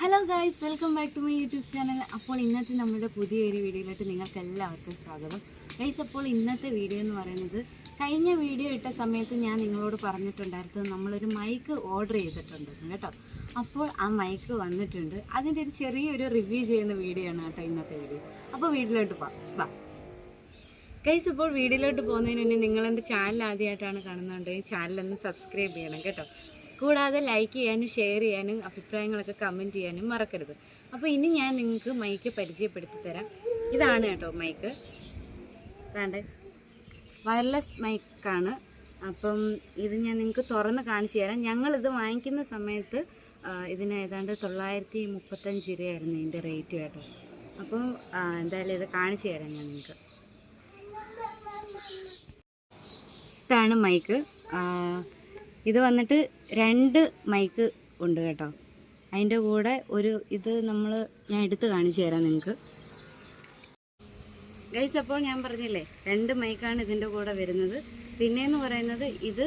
Hello guys, welcome back to my YouTube channel. അപ്പോൾ ഇന്നത്തെ നമ്മുടെ പുതിയൊരു വീഡിയോയിലോട്ട് നിങ്ങൾക്ക് എല്ലാവർക്കും സ്വാഗതം. ഗൈസ്, അപ്പോൾ ഇന്നത്തെ വീഡിയോ എന്ന് പറയുന്നത്, കഴിഞ്ഞ വീഡിയോ ഇട്ട സമയത്ത് ഞാൻ നിങ്ങളോട് പറഞ്ഞിട്ടുണ്ടായിരുന്നു നമ്മളൊരു മൈക്ക് ഓർഡർ ചെയ്തിട്ടുണ്ടായിരുന്നു കേട്ടോ. അപ്പോൾ ആ മൈക്ക് വന്നിട്ടുണ്ട്. അതിൻ്റെ ഒരു ചെറിയൊരു റിവ്യൂ ചെയ്യുന്ന വീഡിയോ ആണ് കേട്ടോ ഇന്നത്തെ വീഡിയോ. അപ്പോൾ വീഡിയോയിലോട്ട് പോകാം. ഗൈസ്, ഇപ്പോൾ വീഡിയോയിലോട്ട് പോകുന്നതിന് മുന്നേ നിങ്ങളെൻ്റെ ചാനൽ ആദ്യമായിട്ടാണ് കാണുന്നുണ്ടെങ്കിൽ ചാനലൊന്ന് സബ്സ്ക്രൈബ് ചെയ്യണം കേട്ടോ. കൂടാതെ ലൈക്ക് ചെയ്യാനും ഷെയർ ചെയ്യാനും അഭിപ്രായങ്ങളൊക്കെ കമൻറ്റ് ചെയ്യാനും മറക്കരുത്. അപ്പോൾ ഇനി ഞാൻ നിങ്ങൾക്ക് മൈക്ക് പരിചയപ്പെടുത്തി തരാം. ഇതാണ് കേട്ടോ മൈക്ക്. അതാണ്ട് വയർലെസ് മൈക്കാണ്. അപ്പം ഇത് ഞാൻ നിങ്ങൾക്ക് തുറന്ന് കാണിച്ചു തരാം. ഞങ്ങളിത് വാങ്ങിക്കുന്ന സമയത്ത് ഇതിന് ഏതാണ്ട് 935 രൂപയായിരുന്നു ഇതിൻ്റെ റേറ്റ് കേട്ടോ. അപ്പം എന്തായാലും ഇത് കാണിച്ചു തരാം ഞാൻ നിങ്ങൾക്ക്. ഇതാണ് മൈക്ക്. ഇത് വന്നിട്ട് 2 മൈക്ക് ഉണ്ട് കേട്ടോ. അതിൻ്റെ കൂടെ ഇത് ഞാൻ എടുത്ത് കാണിച്ചു തരാം നിങ്ങൾക്ക്. ഗൈസ്, അപ്പോൾ ഞാൻ പറഞ്ഞില്ലേ 2 മൈക്കാണ് ഇതിൻ്റെ കൂടെ വരുന്നത്. പിന്നെയെന്ന് പറയുന്നത് ഇത്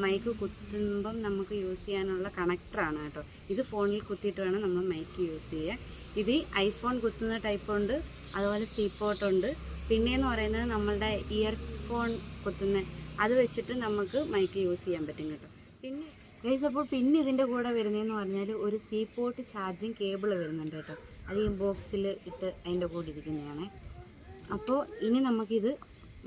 മൈക്ക് കുത്തുമ്പം നമുക്ക് യൂസ് ചെയ്യാനുള്ള കണക്ടറാണ് കേട്ടോ. ഇത് ഫോണിൽ കുത്തിയിട്ട് വേണം നമ്മൾ മൈക്ക് യൂസ് ചെയ്യാൻ. ഇത് ഐഫോൺ കുത്തുന്ന ടൈപ്പ് ഉണ്ട്, അതുപോലെ സി പോർട്ടുണ്ട്. പിന്നെയെന്ന് പറയുന്നത് നമ്മളുടെ ഇയർഫോൺ കുത്തുന്ന അത് വെച്ചിട്ട് നമുക്ക് മൈക്ക് യൂസ് ചെയ്യാൻ പറ്റും കേട്ടോ. പിന്നെ ഗൈസ്, അപ്പോൾ പിന്നെ ഇതിൻ്റെ കൂടെ വരുന്നതെന്ന് പറഞ്ഞാൽ ഒരു സി പോർട്ട് ചാർജിങ് കേബിൾ വരുന്നുണ്ട് കേട്ടോ. അത് ഈ ബോക്സിൽ ഇട്ട് അതിൻ്റെ കൂടെ ഇരിക്കുന്നതാണ്. അപ്പോൾ ഇനി നമുക്കിത്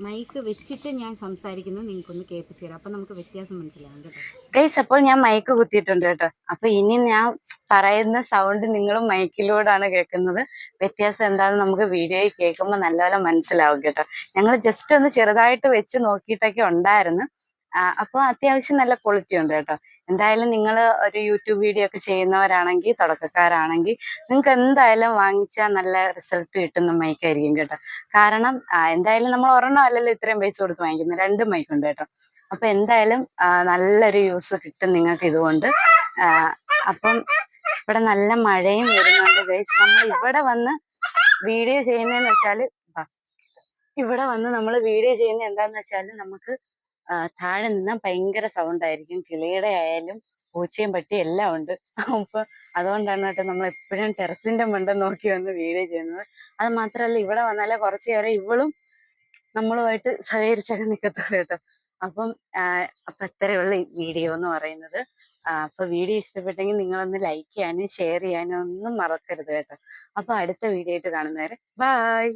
മൈക്ക് വെച്ചിട്ട് ഞാൻ സംസാരിക്കുന്നത് നിങ്ങൾക്കൊന്ന് കേൾപ്പിച്ചു തരാം. അപ്പോൾ നമുക്ക് വ്യത്യാസം മനസ്സിലാവും കേട്ടോ. ഗൈസ്, അപ്പോൾ ഞാൻ മൈക്ക് കുത്തിയിട്ടുണ്ട് കേട്ടോ. അപ്പോൾ ഇനി ഞാൻ പറയുന്ന സൗണ്ട് നിങ്ങളും മൈക്കിലൂടെയാണ് കേൾക്കുന്നത്. വ്യത്യാസം എന്താണെന്ന് നമുക്ക് വീഡിയോയിൽ കേൾക്കുമ്പോൾ നല്ലപോലെ മനസ്സിലാവും കേട്ടോ. ഞങ്ങൾ ജസ്റ്റ് ഒന്ന് ചെറുതായിട്ട് വെച്ച് നോക്കിയിട്ടൊക്കെ ഉണ്ടായിരുന്നു. അപ്പോൾ അത്യാവശ്യം നല്ല ക്വാളിറ്റി ഉണ്ട് കേട്ടോ. എന്തായാലും നിങ്ങൾ ഒരു യൂട്യൂബ് വീഡിയോ ഒക്കെ ചെയ്യുന്നവരാണെങ്കിൽ, തുടക്കക്കാരാണെങ്കിൽ നിങ്ങൾക്ക് എന്തായാലും വാങ്ങിച്ചാൽ നല്ല റിസൾട്ട് കിട്ടുന്ന മൈക്കായിരിക്കും കേട്ടോ. കാരണം എന്തായാലും നമ്മൾ ഒരെണ്ണം അല്ലല്ലോ ഇത്രയും പൈസ കൊടുത്ത് വാങ്ങിക്കുന്നത്, 2 മൈക്കുണ്ട് കേട്ടോ. അപ്പൊ എന്തായാലും നല്ലൊരു യൂസ് കിട്ടും നിങ്ങൾക്ക് ഇതുകൊണ്ട്. അപ്പം ഇവിടെ നല്ല മഴയും വരുന്നുണ്ട് ഗൈസ്. നമ്മൾ ഇവിടെ വന്ന് വീഡിയോ ചെയ്യുന്നതെന്ന് വെച്ചാൽ എന്താന്ന് വെച്ചാൽ നമുക്ക് താഴെ നിന്നാൽ ഭയങ്കര സൗണ്ട് ആയിരിക്കും. കിളിയുടെ ആയാലും പൂച്ചയും പട്ടിയും എല്ലാം ഉണ്ട്. അപ്പൊ അതുകൊണ്ടാണ് കേട്ടോ നമ്മൾ എപ്പോഴും ടെറസിന്റെ മണ്ട നോക്കി വന്ന് വീഡിയോ ചെയ്യുന്നത്. അത് മാത്രമല്ല, ഇവിടെ വന്നാലേ കുറച്ചു നേരം ഇവളും നമ്മളുമായിട്ട് സഹകരിച്ചൊക്കെ നിൽക്കത്തുള്ളൂ കേട്ടോ. അപ്പം ഇത്രയുള്ള വീഡിയോ എന്ന് പറയുന്നത്. അപ്പൊ വീഡിയോ ഇഷ്ടപ്പെട്ടെങ്കിൽ നിങ്ങളൊന്ന് ലൈക്ക് ചെയ്യാനും ഷെയർ ചെയ്യാനും ഒന്നും മറക്കരുത് കേട്ടോ. അപ്പൊ അടുത്ത വീഡിയോ ആയിട്ട് കാണുന്നവരെ ബൈ.